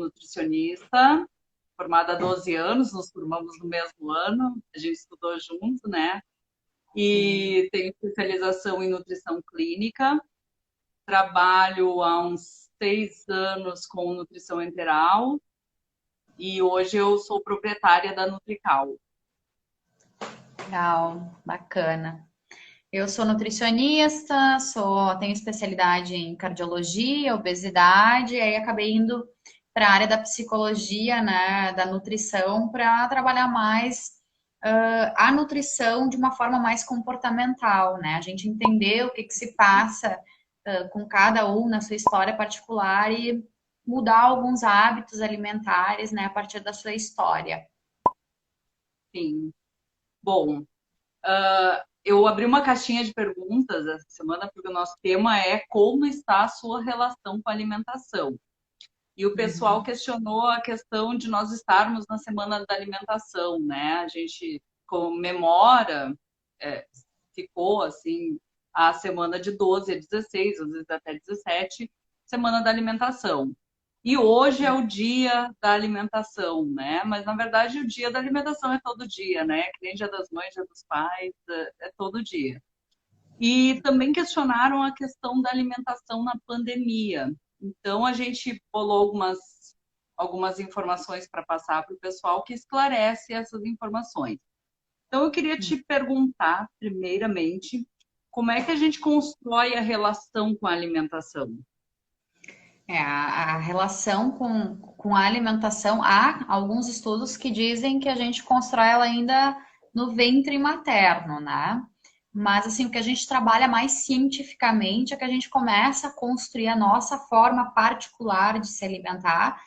nutricionista, formada há 12 anos, nos formamos no mesmo ano, a gente estudou junto, né? Sim. E tenho especialização em nutrição clínica, trabalho há uns 6 anos com nutrição enteral e hoje eu sou proprietária da Nutrical. Legal, bacana. Eu sou nutricionista, tenho especialidade em cardiologia, obesidade, e aí acabei indo para a área da psicologia, né, da nutrição, para trabalhar mais a nutrição de uma forma mais comportamental, né? A gente entender o que que se passa com cada um na sua história particular e mudar alguns hábitos alimentares, né, a partir da sua história. Sim. Bom, eu abri uma caixinha de perguntas essa semana porque o nosso tema é como está a sua relação com a alimentação. E o pessoal Uhum. questionou a questão de nós estarmos na Semana da Alimentação, né? A gente comemora, é, ficou assim, a semana de 12 a 16, às vezes até 17, Semana da Alimentação. E hoje é o dia da alimentação, né? Mas na verdade o dia da alimentação é todo dia, né? Que nem Dia das Mães, Dia dos Pais, é todo dia. E também questionaram a questão da alimentação na pandemia. Então, a gente bolou algumas informações para passar para o pessoal que esclarece essas informações. Então, eu queria te perguntar, primeiramente, como é que a gente constrói a relação com a alimentação? A relação com a alimentação, há alguns estudos que dizem que a gente constrói ela ainda no ventre materno, né? Mas assim, o que a gente trabalha mais cientificamente é que a gente começa a construir a nossa forma particular de se alimentar,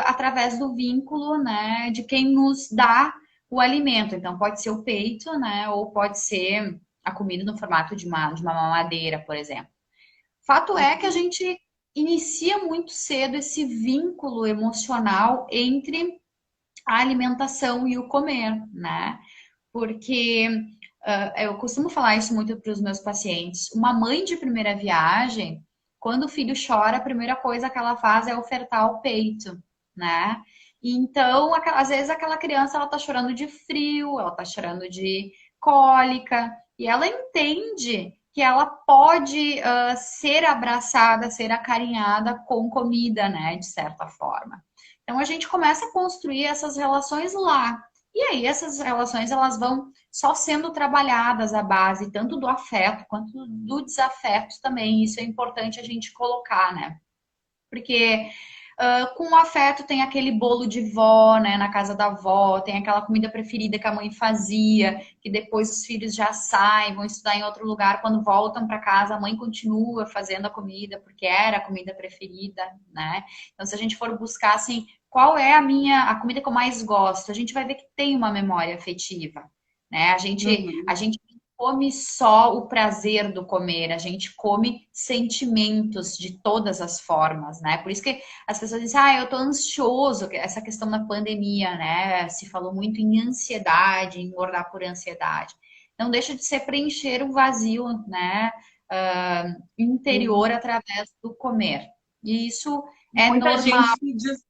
através do vínculo, né, de quem nos dá o alimento. Então, pode ser o peito, né, ou pode ser a comida no formato de uma mamadeira, por exemplo. Fato é que a gente inicia muito cedo esse vínculo emocional entre a alimentação e o comer, né? Porque eu costumo falar isso muito para os meus pacientes. Uma mãe de primeira viagem, quando o filho chora, a primeira coisa que ela faz é ofertar o peito, né? Então, às vezes aquela criança ela tá chorando de frio, ela tá chorando de cólica, e ela entende que ela pode ser abraçada, ser acarinhada com comida, né? De certa forma. Então a gente começa a construir essas relações lá. E aí essas relações elas vão só sendo trabalhadas à base tanto do afeto quanto do desafeto também. Isso é importante a gente colocar, né? Porque com o afeto tem aquele bolo de vó, né, na casa da avó, tem aquela comida preferida que a mãe fazia, que depois os filhos já saem, vão estudar em outro lugar, quando voltam para casa, a mãe continua fazendo a comida porque era a comida preferida, né? Então, se a gente for buscar assim, qual é a comida que eu mais gosto, a gente vai ver que tem uma memória afetiva, né? A gente come só o prazer do comer, a gente come sentimentos de todas as formas, né? Por isso que as pessoas dizem, eu tô ansioso, essa questão da pandemia, né? Se falou muito em ansiedade, em engordar por ansiedade. Não deixa de ser preencher um vazio, né? Interior Uhum. através do comer. E isso é Muita normal. gente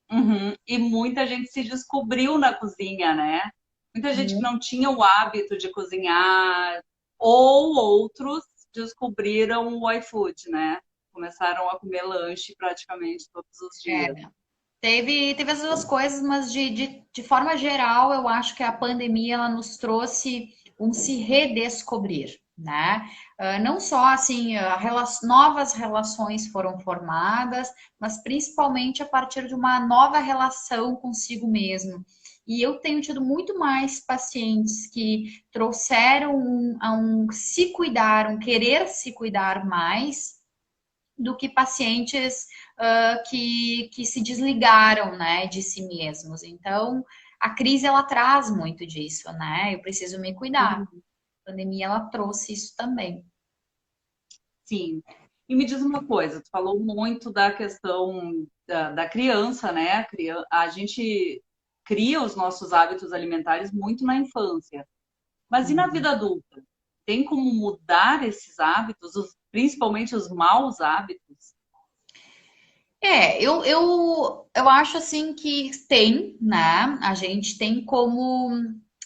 Uhum. E muita gente se descobriu na cozinha, né? Muita gente que não tinha o hábito de cozinhar, ou outros descobriram o iFood, né? Começaram a comer lanche praticamente todos os dias. Teve as duas coisas, mas de forma geral, eu acho que a pandemia ela nos trouxe um se redescobrir, né? Não só assim, novas relações foram formadas, mas principalmente a partir de uma nova relação consigo mesmo. E eu tenho tido muito mais pacientes que trouxeram a um se cuidar, um querer se cuidar mais, do que pacientes que se desligaram, né, de si mesmos. Então, a crise ela traz muito disso, né? Eu preciso me cuidar. Uhum. A pandemia ela trouxe isso também. Sim. E me diz uma coisa, tu falou muito da questão da criança, né? A gente cria os nossos hábitos alimentares muito na infância. Mas e na Uhum. vida adulta? Tem como mudar esses hábitos, principalmente os maus hábitos? Eu acho assim que tem, né? A gente tem como.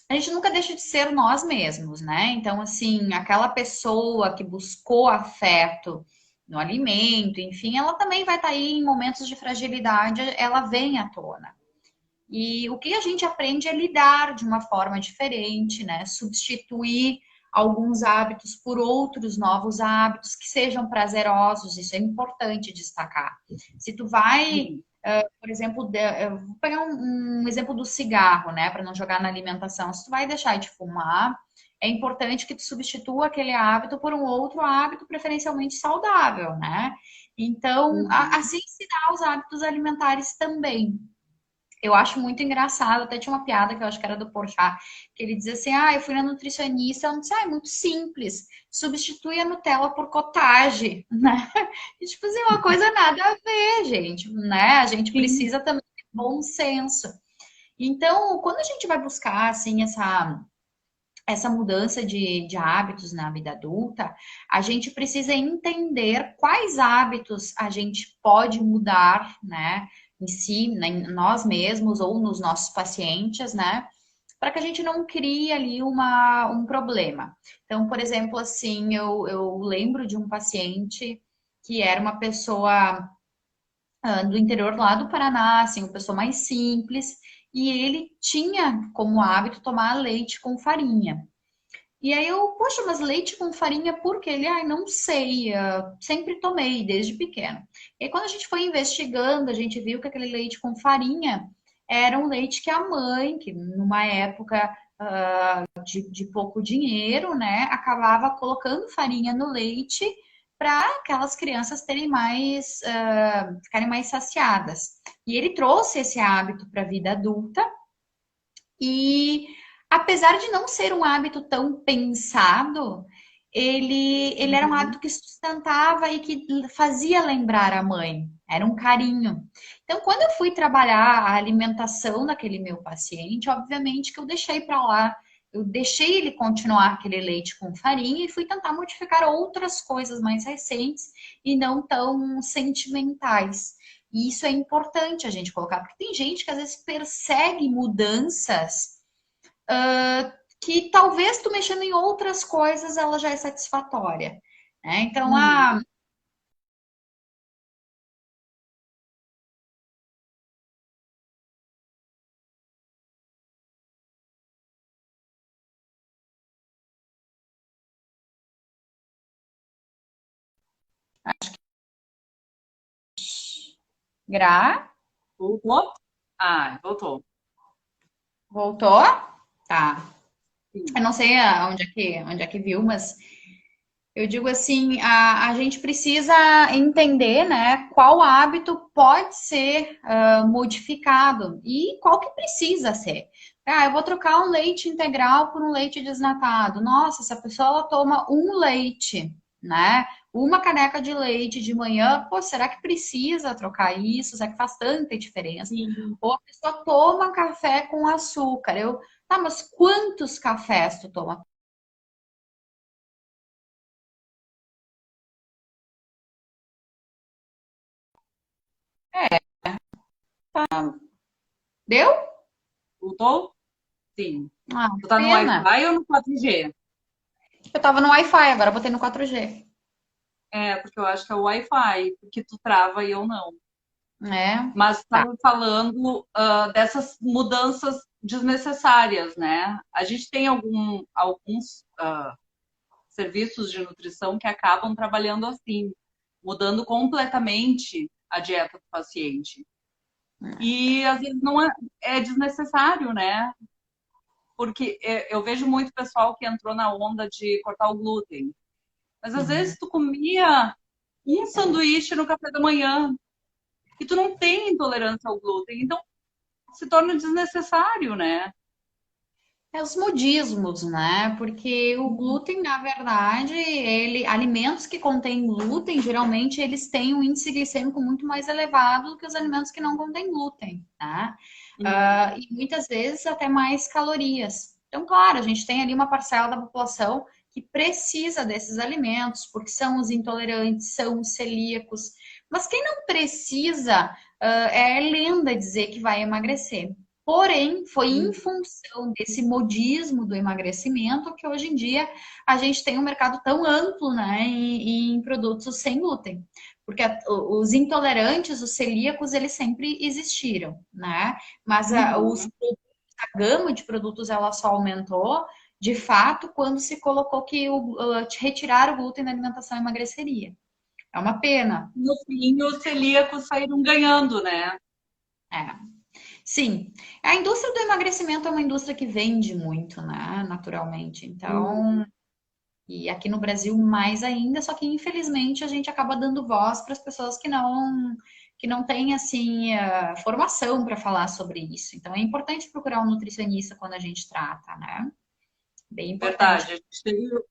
A gente nunca deixa de ser nós mesmos, né? Então, assim, aquela pessoa que buscou afeto no alimento, enfim, ela também vai estar aí em momentos de fragilidade, ela vem à tona. E o que a gente aprende é lidar de uma forma diferente, né? Substituir alguns hábitos por outros novos hábitos que sejam prazerosos, isso é importante destacar. Se tu vai, Uhum. por exemplo, eu vou pegar um exemplo do cigarro, né, para não jogar na alimentação. Se tu vai deixar de fumar, é importante que tu substitua aquele hábito por um outro hábito preferencialmente saudável, né? Então, Uhum. assim se dá os hábitos alimentares também. Eu acho muito engraçado, até tinha uma piada que eu acho que era do Porchat, que ele dizia assim, eu fui na nutricionista, ela disse, é muito simples, substitui a Nutella por cottage, né? E, tipo assim, uma coisa nada a ver, gente, né? A gente Sim. precisa também ter bom senso. Então, quando a gente vai buscar, assim, essa mudança de hábitos na vida adulta, a gente precisa entender quais hábitos a gente pode mudar, né, em si, né, em nós mesmos ou nos nossos pacientes, né, para que a gente não crie ali um problema. Então, por exemplo, assim, eu lembro de um paciente que era uma pessoa do interior lá do Paraná, assim, uma pessoa mais simples, e ele tinha como hábito tomar leite com farinha. E aí eu, poxa, mas leite com farinha, por quê? Ele, não sei, sempre tomei desde pequeno. E aí, quando a gente foi investigando, a gente viu que aquele leite com farinha era um leite que a mãe, que numa época de pouco dinheiro, né, acabava colocando farinha no leite para aquelas crianças terem mais, ficarem mais saciadas. E ele trouxe esse hábito para a vida adulta e apesar de não ser um hábito tão pensado, ele era um Uhum. hábito que sustentava e que fazia lembrar a mãe. Era um carinho. Então, quando eu fui trabalhar a alimentação daquele meu paciente, obviamente que eu deixei para lá. Eu deixei ele continuar aquele leite com farinha e fui tentar modificar outras coisas mais recentes e não tão sentimentais. E isso é importante a gente colocar, porque tem gente que às vezes persegue mudanças que talvez tu mexendo em outras coisas ela já é satisfatória. Né? Então, Uhum. Gra, Voltou? Ah, voltou. voltou? Tá. Sim. Eu não sei onde é que viu, mas eu digo assim, a gente precisa entender, né, qual hábito pode ser modificado e qual que precisa ser. Eu vou trocar um leite integral por um leite desnatado. Nossa, essa pessoa ela toma um leite, né? Uma caneca de leite de manhã, pô, será que precisa trocar isso? Será que faz tanta diferença? Sim. Ou a pessoa toma café com açúcar. Tá, mas quantos cafés tu toma? Deu? Voltou? Sim. Que Tu tá no pena. Wi-Fi ou no 4G? Eu tava no Wi-Fi, agora eu botei no 4G. É, porque eu acho que é o Wi-Fi, porque tu trava e eu não. É, Mas tá. estava falando dessas mudanças desnecessárias, né? A gente tem alguns serviços de nutrição que acabam trabalhando assim, mudando completamente a dieta do paciente. E às vezes não é desnecessário, né? Porque eu vejo muito pessoal que entrou na onda de cortar o glúten. Mas às Uhum. vezes tu comia um sanduíche no café da manhã e tu não tem intolerância ao glúten. Então se torna desnecessário, né? É os modismos, né? Porque o glúten, na verdade, alimentos que contêm glúten, geralmente eles têm um índice glicêmico muito mais elevado do que os alimentos que não contêm glúten, tá? Uhum. E muitas vezes até mais calorias. Então, claro, a gente tem ali uma parcela da população que precisa desses alimentos, porque são os intolerantes, são os celíacos, Mas quem não precisa, é lenda dizer que vai emagrecer. Porém, foi em função desse modismo do emagrecimento que hoje em dia a gente tem um mercado tão amplo, né, em produtos sem glúten. Porque os intolerantes, os celíacos, eles sempre existiram, né? Mas Uhum. a gama de produtos ela só aumentou, de fato, quando se colocou que retirar o glúten da alimentação emagreceria. É uma pena. No fim, os celíacos saíram ganhando, né? É. Sim, a indústria do emagrecimento é uma indústria que vende muito, né? Naturalmente. Então, e aqui no Brasil mais ainda, só que infelizmente a gente acaba dando voz para as pessoas que não têm assim formação para falar sobre isso. Então é importante procurar um nutricionista quando a gente trata, né? Bem importante. Verdade.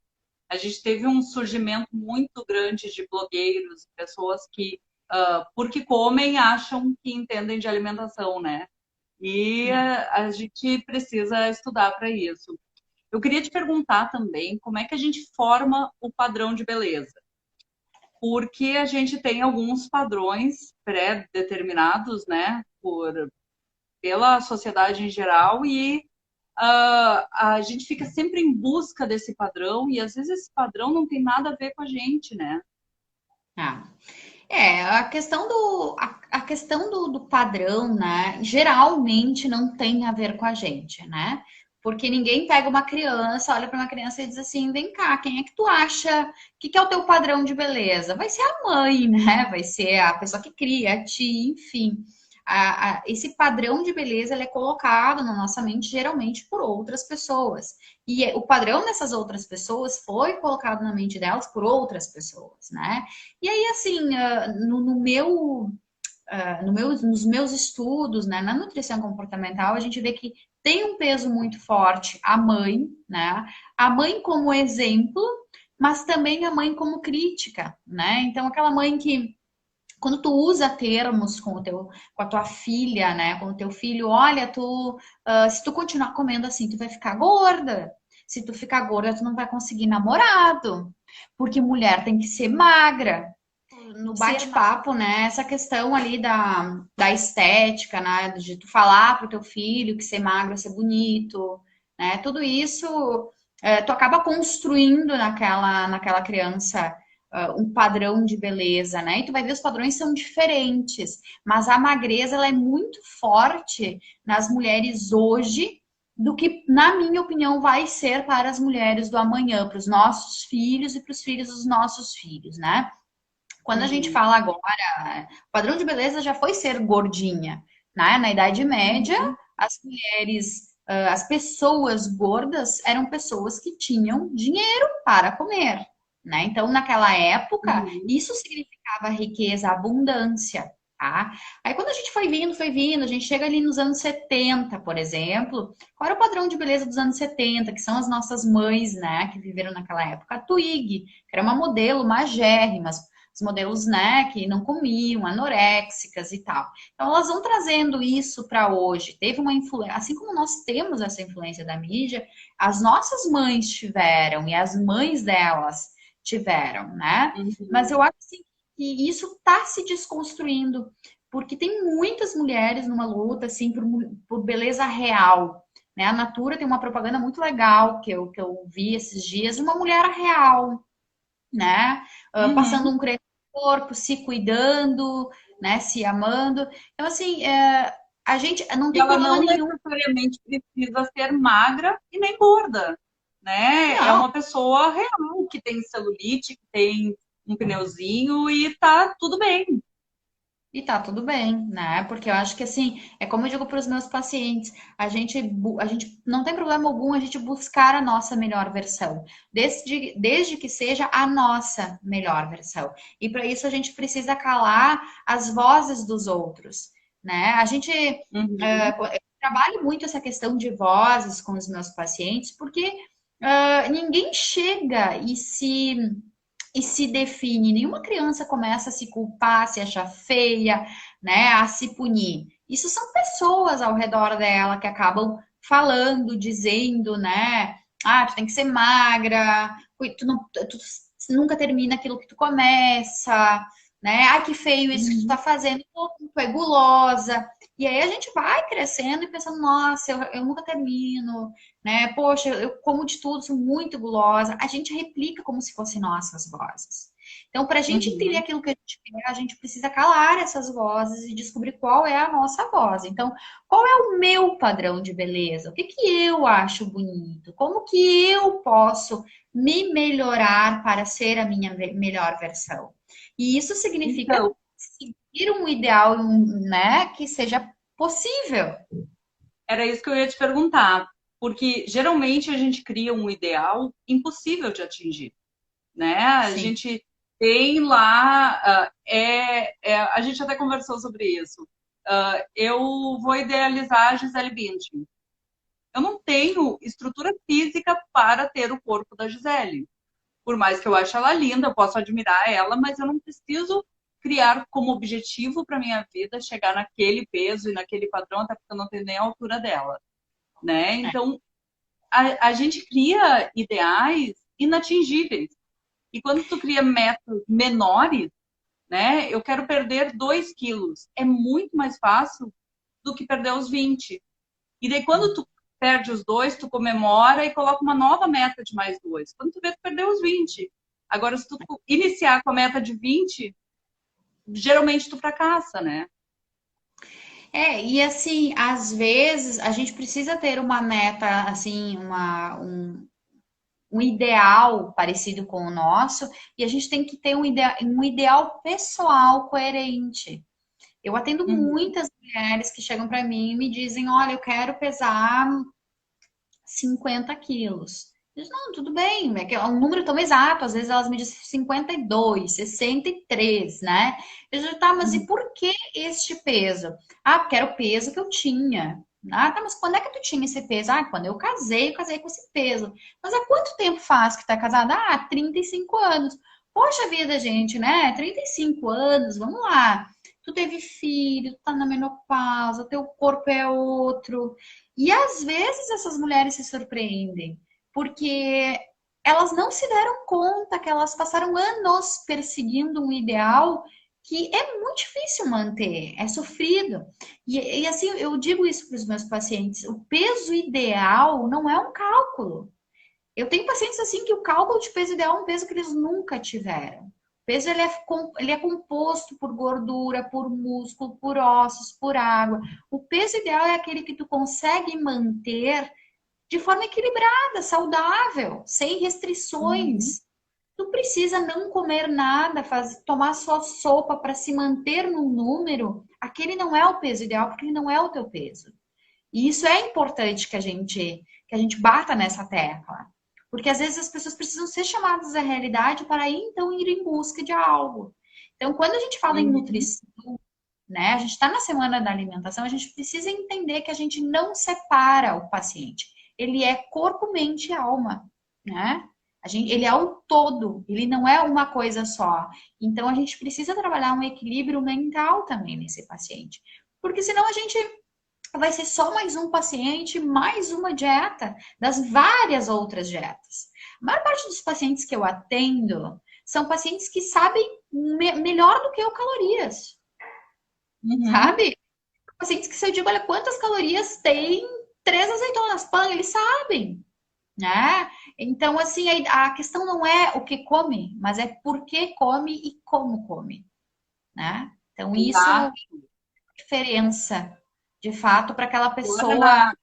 A gente teve um surgimento muito grande de blogueiros, pessoas que, porque comem, acham que entendem de alimentação, né? E a gente precisa estudar para isso. Eu queria te perguntar também como é que a gente forma o padrão de beleza, porque a gente tem alguns padrões pré-determinados, né, pela sociedade em geral, e a gente fica sempre em busca desse padrão, e às vezes esse padrão não tem nada a ver com a gente, né? Ah. A questão do padrão, né? Geralmente não tem a ver com a gente, né? Porque ninguém pega uma criança, olha para uma criança e diz assim: vem cá, quem é que tu acha? Que é o teu padrão de beleza? Vai ser a mãe, né? Vai ser a pessoa que cria, a ti, enfim. Esse padrão de beleza ele é colocado na nossa mente geralmente por outras pessoas. E o padrão dessas outras pessoas foi colocado na mente delas por outras pessoas, né? E aí, assim, nos meus estudos, né, na nutrição comportamental, a gente vê que tem um peso muito forte a mãe, né? A mãe como exemplo, mas também a mãe como crítica, né? Então, aquela mãe que quando tu usa termos com a tua filha, né, com o teu filho, olha, se tu continuar comendo assim, tu vai ficar gorda. Se tu ficar gorda, tu não vai conseguir namorado, porque mulher tem que ser magra. No bate-papo, né, essa questão ali da estética, né, de tu falar pro teu filho que ser magro é ser bonito, né, tudo isso tu acaba construindo naquela criança um padrão de beleza, né? E tu vai ver os padrões são diferentes, mas a magreza ela é muito forte nas mulheres hoje do que, na minha opinião, vai ser para as mulheres do amanhã, para os nossos filhos e para os filhos dos nossos filhos, né? Quando a gente Uhum. fala agora, o padrão de beleza já foi ser gordinha, né? Na Idade Média, Uhum. as mulheres, as pessoas gordas eram pessoas que tinham dinheiro para comer, né? Então, naquela época, Uhum. isso significava riqueza, abundância, tá? Aí, quando a gente foi vindo, a gente chega ali nos anos 70, por exemplo, qual era o padrão de beleza dos anos 70, que são as nossas mães, né, que viveram naquela época? A Twiggy, que era uma modelo magérrima, os modelos, né, que não comiam, anoréxicas e tal. Então, elas vão trazendo isso para hoje. Teve uma influência, assim como nós temos essa influência da mídia, as nossas mães tiveram e as mães delas tiveram, né? Mas Uhum. eu acho assim, que isso está se desconstruindo, porque tem muitas mulheres numa luta assim por beleza real. Né? A Natura tem uma propaganda muito legal que eu vi esses dias de uma mulher real, né? Passando Uhum. um creme no corpo, se cuidando, né? Se amando. Então, assim, a gente não E tem ela problema não nenhum. necessariamente precisa ser magra e nem gorda, né? É Não, uma pessoa real que tem celulite, que tem um pneuzinho e tá tudo bem. e tá tudo bem, né? Porque eu acho que assim, é como eu digo para os meus pacientes, a gente não tem problema algum a gente buscar a nossa melhor versão, desde que seja a nossa melhor versão. E para isso a gente precisa calar as vozes dos outros, né? A gente Uhum. eu trabalho muito essa questão de vozes com os meus pacientes, porque ninguém chega e se define. Nenhuma criança começa a se culpar, a se achar feia, né, a se punir. Isso são pessoas ao redor dela que acabam falando, dizendo, né, tu tem que ser magra, tu nunca termina aquilo que tu começa, né? Ai, que feio isso que tu Uhum. tá fazendo, pô, tu é gulosa. E aí a gente vai crescendo e pensando, nossa, eu nunca termino, né? Poxa, eu como de tudo, sou muito gulosa. A gente replica como se fossem nossas vozes. Então, para a gente entender Uhum. aquilo que a gente quer, a gente precisa calar essas vozes e descobrir qual é a nossa voz. Então, qual é o meu padrão de beleza? O que que eu acho bonito? Como que eu posso me melhorar para ser a minha melhor versão? E isso significa Então, seguir um ideal, né, que seja possível. era isso que eu ia te perguntar, porque geralmente a gente cria um ideal impossível de atingir, né? A Sim. gente tem lá, a gente até conversou sobre isso. Eu vou idealizar a Gisele Bündchen. Eu não tenho estrutura física para ter o corpo da Gisele. Por mais que eu ache ela linda, eu posso admirar ela, mas eu não preciso criar como objetivo para minha vida chegar naquele peso e naquele padrão, até porque eu não tenho nem a altura dela, né? Então, a gente cria ideais inatingíveis. E quando tu cria metas menores, né? Eu quero perder 2 quilos. É muito mais fácil do que perder os 20. E daí, quando tu perde os 2, tu comemora e coloca uma nova meta de mais 2. Quando tu vê, tu perdeu os 20. Agora, se tu iniciar com a meta de 20, geralmente tu fracassa, né? E assim, às vezes a gente precisa ter uma meta, assim, um ideal parecido com o nosso, e a gente tem que ter um ideal pessoal coerente. Eu atendo Uhum. muitas mulheres que chegam para mim e me dizem: olha, eu quero pesar 50 quilos. Eu digo, não, tudo bem, é que é um número tão exato, às vezes elas me dizem 52, 63, né? Eu digo, tá, mas e Uhum. por que este peso? Ah, porque era o peso que eu tinha. Ah, tá, mas quando é que tu tinha esse peso? Ah, quando eu casei com esse peso. Mas há quanto tempo faz que tá casada? Ah, 35 anos. Poxa vida, gente, né? 35 anos, vamos lá. Tu teve filho, tu tá na menopausa, teu corpo é outro. E às vezes essas mulheres se surpreendem, porque elas não se deram conta que elas passaram anos perseguindo um ideal que é muito difícil manter, é sofrido. E assim, eu digo isso para os meus pacientes: o peso ideal não é um cálculo. Eu tenho pacientes assim que o cálculo de peso ideal é um peso que eles nunca tiveram. O peso ele é composto por gordura, por músculo, por ossos, por água. O peso ideal é aquele que tu consegue manter de forma equilibrada, saudável, sem Uhum. restrições. Tu precisa não comer nada, tomar só sopa para se manter num número. Aquele não é o peso ideal, porque ele não é o teu peso. E isso é importante que a gente bata nessa tecla. Porque às vezes as pessoas precisam ser chamadas à realidade para aí então ir em busca de algo. Então, quando a gente fala em Uhum. nutrição, né, a gente está na semana da alimentação, a gente precisa entender que a gente não separa o paciente. Ele é corpo, mente e alma, né? Ele é o todo, ele não é uma coisa só. Então, a gente precisa trabalhar um equilíbrio mental também nesse paciente. Porque senão a gente vai ser só mais um paciente, mais uma dieta das várias outras dietas. A maior parte dos pacientes que eu atendo são pacientes que sabem melhor do que eu calorias, Uhum. sabe? Pacientes que se eu digo, olha, quantas calorias tem 3 azeitonas pão, eles sabem, né? Então, assim, a questão não é o que come, mas é por que come e como come, né? Então, isso é a Exato. diferença, de fato, para aquela Agora pessoa.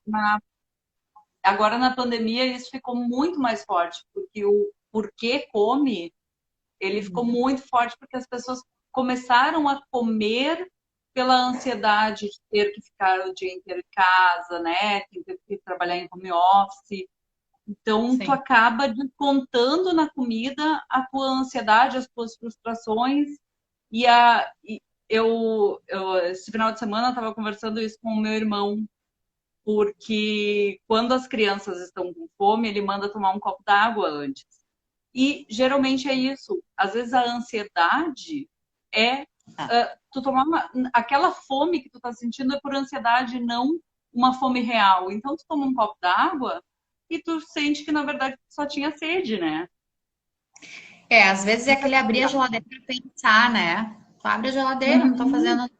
agora na pandemia isso ficou muito mais forte, porque o porquê come, ele ficou muito forte porque as pessoas começaram a comer pela ansiedade de ter que ficar o dia inteiro em casa, né? Ter que trabalhar em home office. Então, tu Sim. acaba descontando na comida a tua ansiedade, as tuas frustrações. E esse final de semana, eu estava conversando isso com o meu irmão, porque quando as crianças estão com fome, ele manda tomar um copo d'água antes. E geralmente é isso. Às vezes a ansiedade é tu tomar aquela fome que tu tá sentindo é por ansiedade, não uma fome real. Então tu toma um copo d'água e tu sente que na verdade tu só tinha sede, né? Às vezes é Isso é aquele abrir a complicado. geladeira para pensar, né? Tu abre a geladeira, não tô Uhum. fazendo nada,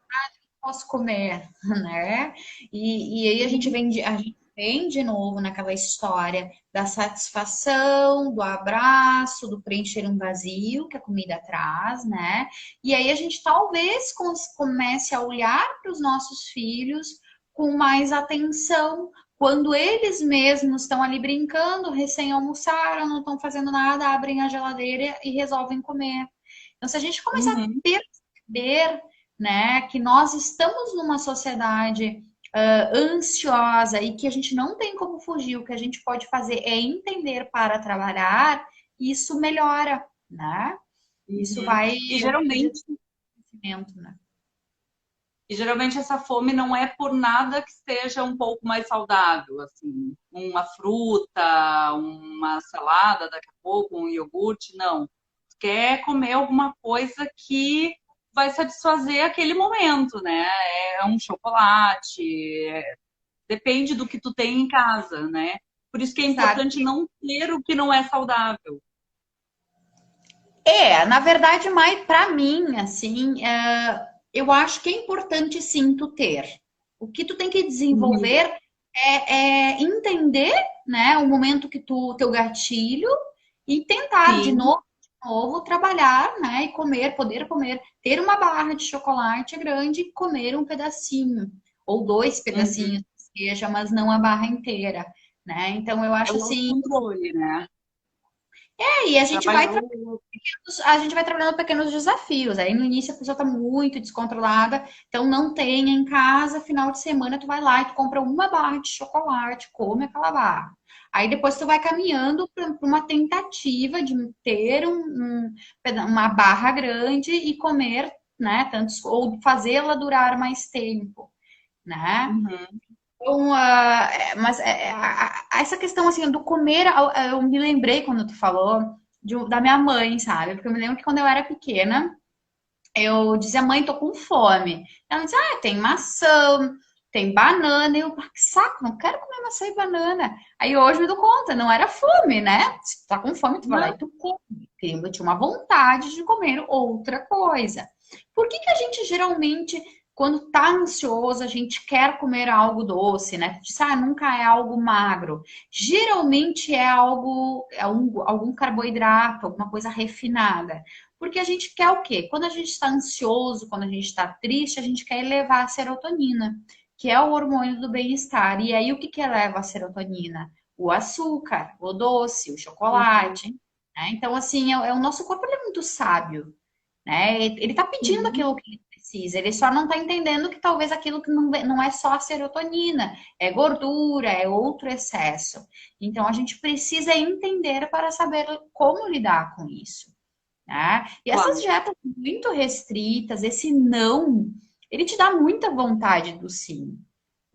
posso comer, né? E aí a gente vem de novo naquela história da satisfação, do abraço, do preencher um vazio que a comida traz, né? E aí a gente talvez comece a olhar para os nossos filhos com mais atenção, quando eles mesmos estão ali brincando, recém almoçaram, não estão fazendo nada, abrem a geladeira e resolvem comer. Então, se a gente começar a Uhum. perceber, né, que nós estamos numa sociedade ansiosa e que a gente não tem como fugir, o que a gente pode fazer é entender para trabalhar, isso melhora, né? Isso Uhum. vai, E eu acredito, geralmente no crescimento, né? E geralmente essa fome não é por nada que seja um pouco mais saudável, assim, uma fruta, uma salada, daqui a pouco, um iogurte, não. Quer comer alguma coisa que vai satisfazer aquele momento, né? É um chocolate, depende do que tu tem em casa, né? Por isso que é Sabe? importante não ter o que não é saudável. Na verdade, mais para mim, assim, eu acho que é importante sim tu ter. O que tu tem que Uhum. desenvolver é entender, né, o momento que teu gatilho e tentar Sim. de novo trabalhar, né, e comer, poder comer, ter uma barra de chocolate grande e comer um pedacinho ou dois Uhum. pedacinhos, seja, mas não a barra inteira, né? Então eu É acho o assim, autocontrole, né? e Trabalhou. a gente vai trabalhando pequenos desafios. Aí no início a pessoa está muito descontrolada, então não tenha em casa, final de semana tu vai lá e tu compra uma barra de chocolate, come aquela barra. Aí depois tu vai caminhando para uma tentativa de ter uma barra grande e comer, né, tantos, ou fazê-la durar mais tempo, né? Uhum. Então, essa questão assim do comer, eu me lembrei quando tu falou da minha mãe, sabe? Porque eu me lembro que quando eu era pequena, eu dizia, mãe, tô com fome. Ela dizia, tem maçã, tem banana. Eu, que saco, não quero comer maçã e banana. Aí hoje eu me dou conta, não era fome, né? Se tu tá com fome, tu vai lá e Não. tu come. Eu tinha uma vontade de comer outra coisa. Por que que a gente geralmente, quando tá ansioso, a gente quer comer algo doce, né? Diz, nunca é algo magro. Geralmente é algo, algum carboidrato, alguma coisa refinada. Porque a gente quer o quê? Quando a gente está ansioso, quando a gente está triste, a gente quer elevar a serotonina, que é o hormônio do bem-estar. E aí, o que que eleva a serotonina? O açúcar, o doce, o Uhum. chocolate. Né? Então, assim, o nosso corpo ele é muito sábio. Né? Ele está pedindo Sim. aquilo que ele precisa, ele só não está entendendo que talvez aquilo que não é só a serotonina, é gordura, é outro excesso. Então, a gente precisa entender para saber como lidar com isso. Né? E essas Claro. dietas muito restritas, esse não, ele te dá muita vontade do sim.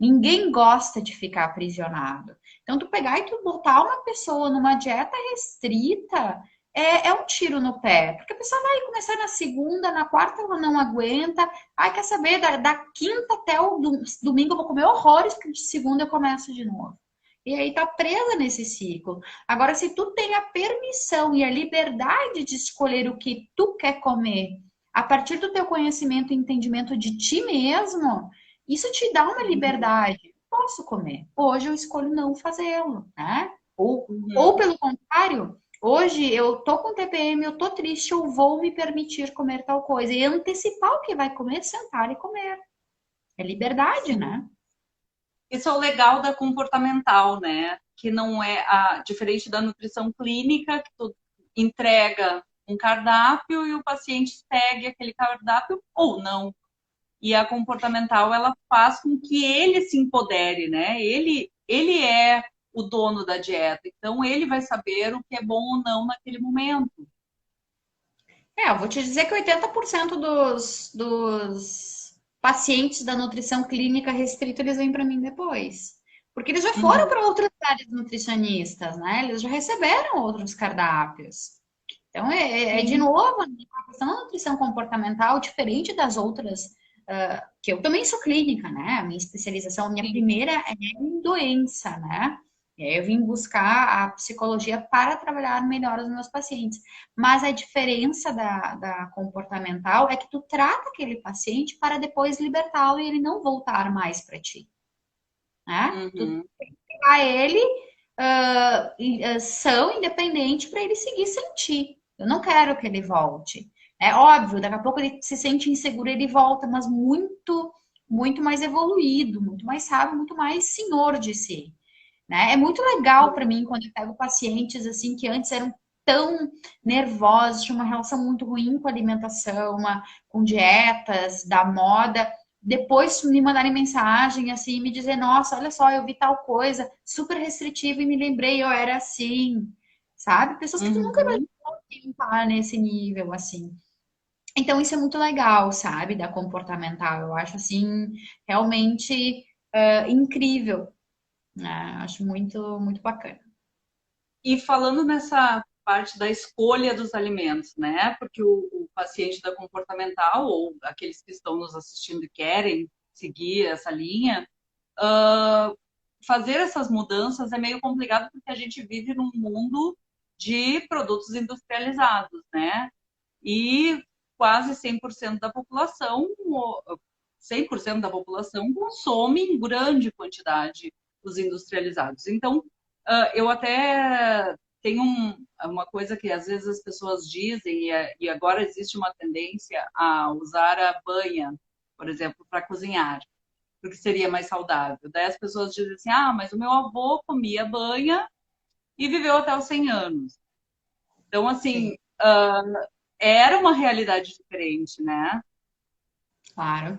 Ninguém gosta de ficar aprisionado. Então, tu pegar e tu botar uma pessoa numa dieta restrita é um tiro no pé. Porque a pessoa vai começar na segunda, na quarta ela não aguenta. Ai, quer saber? Da quinta até o domingo eu vou comer horrores, porque de segunda eu começo de novo. E aí tá presa nesse ciclo. Agora, se tu tem a permissão e a liberdade de escolher o que tu quer comer, a partir do teu conhecimento e entendimento de ti mesmo, isso te dá uma Uhum. liberdade. Posso comer. Hoje eu escolho não fazê-lo, né? Ou Uhum. pelo contrário, hoje eu tô com TPM, eu tô triste, eu vou me permitir comer tal coisa. E antecipar o que vai comer, sentar e comer. É liberdade, Sim. né? Isso é o legal da comportamental, né? Que não é diferente da nutrição clínica, que tu entrega um cardápio e o paciente segue aquele cardápio ou não. E a comportamental ela faz com que ele se empodere, né? Ele é o dono da dieta, então ele vai saber o que é bom ou não naquele momento. Eu vou te dizer que 80% dos pacientes da nutrição clínica restrita, eles vêm para mim depois. Porque eles já foram Uhum. para outras áreas nutricionistas, né? Eles já receberam outros cardápios. Então, de Sim. novo, a questão da nutrição comportamental, diferente das outras, que eu também sou clínica, né? A minha especialização, a minha Sim. primeira é em doença, né? E aí eu vim buscar a psicologia para trabalhar melhor os meus pacientes. Mas a diferença da comportamental é que tu trata aquele paciente para depois libertá-lo e ele não voltar mais para ti, né? Tu Uhum. a ele são independente para ele seguir sem ti. Eu não quero que ele volte. É óbvio, daqui a pouco ele se sente inseguro, ele volta, mas muito mais evoluído, muito mais sábio, muito mais senhor de si. Né? É muito legal para mim quando eu pego pacientes assim que antes eram tão nervosos, tinham uma relação muito ruim com a alimentação, com dietas, da moda. Depois me mandarem mensagem assim, me dizer, nossa, olha só, eu vi tal coisa super restritiva e me lembrei, eu era assim, sabe? Pessoas que tu nunca imaginou Uhum. que iam estar nesse nível assim. Então isso é muito legal, sabe? Da comportamental. Eu acho assim realmente incrível, né? Acho muito bacana. E falando nessa parte da escolha dos alimentos, né? Porque o paciente da comportamental, ou aqueles que estão nos assistindo e querem seguir essa linha, fazer essas mudanças é meio complicado porque a gente vive num mundo de produtos industrializados, né? E quase 100% da população, 100% da população consome em grande quantidade os industrializados. Então, eu até tenho uma coisa que às vezes as pessoas dizem, e agora existe uma tendência a usar a banha, por exemplo, para cozinhar, porque seria mais saudável. Daí as pessoas dizem assim, ah, mas o meu avô comia banha e viveu até os 100 anos. Então, Sim, assim, era uma realidade diferente, né? claro.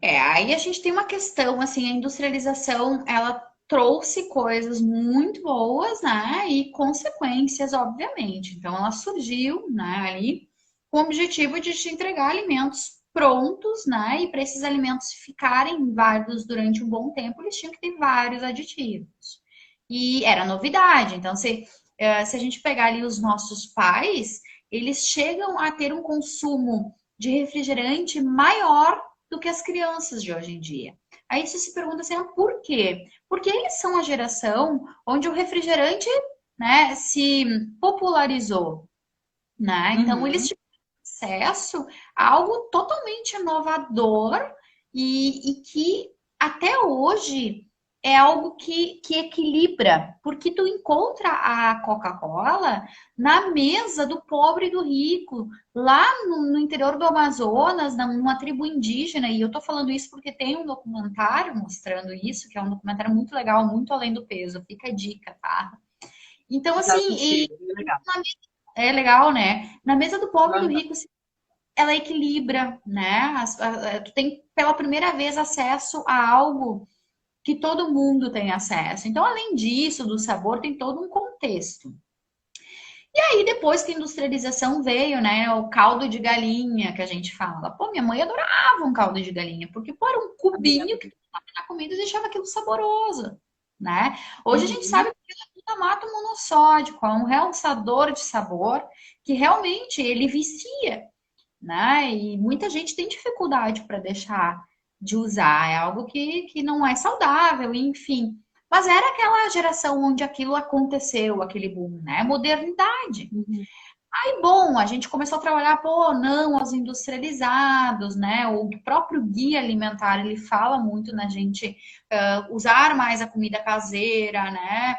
Aí a gente tem uma questão, assim, a industrialização, ela trouxe coisas muito boas, né? E consequências, obviamente. Então, ela surgiu, né, ali com o objetivo de te entregar alimentos prontos, né? E para esses alimentos ficarem válidos durante um bom tempo, eles tinham que ter vários aditivos. E era novidade. Então, se a gente pegar ali os nossos pais, eles chegam a ter um consumo de refrigerante maior do que as crianças de hoje em dia. Aí você se pergunta assim, por quê? Porque eles são a geração onde o refrigerante, né, se popularizou, né? Então eles Uhum. tiveram acesso a algo totalmente inovador e que até hoje é algo que equilibra, porque tu encontra a Coca-Cola na mesa do pobre e do rico, lá no interior do Amazonas, numa tribo indígena, e eu tô falando isso porque tem um documentário mostrando isso, que é um documentário muito legal, muito além do peso, fica a dica, tá? Então, Já assim, assisti, bem legal. é legal, né? Na mesa do pobre e do Uhum. rico, ela equilibra, né? Tu tem pela primeira vez acesso a algo que todo mundo tem acesso. Então, além disso, do sabor, tem todo um contexto. E aí, depois que a industrialização veio, né? O caldo de galinha que a gente fala. Pô, minha mãe adorava um caldo de galinha, porque pô, era um A minha cubinho que tu tava na comida e deixava aquilo saboroso, né? Hoje a gente Uhum. sabe que é glutamato monossódico, é um realçador de sabor que realmente ele vicia, né? E muita gente tem dificuldade para deixar de usar, é algo que não é saudável, enfim. Mas era aquela geração onde aquilo aconteceu, aquele boom, né? Modernidade. Uhum. Aí, bom, a gente começou a trabalhar, pô, não, aos industrializados, né? O próprio guia alimentar, ele fala muito na gente usar mais a comida caseira, né?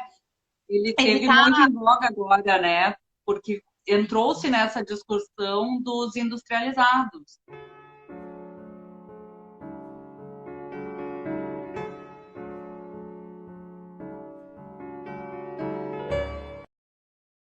Ele teve Evitar. muito em voga agora, né? Porque entrou-se nessa discussão dos industrializados.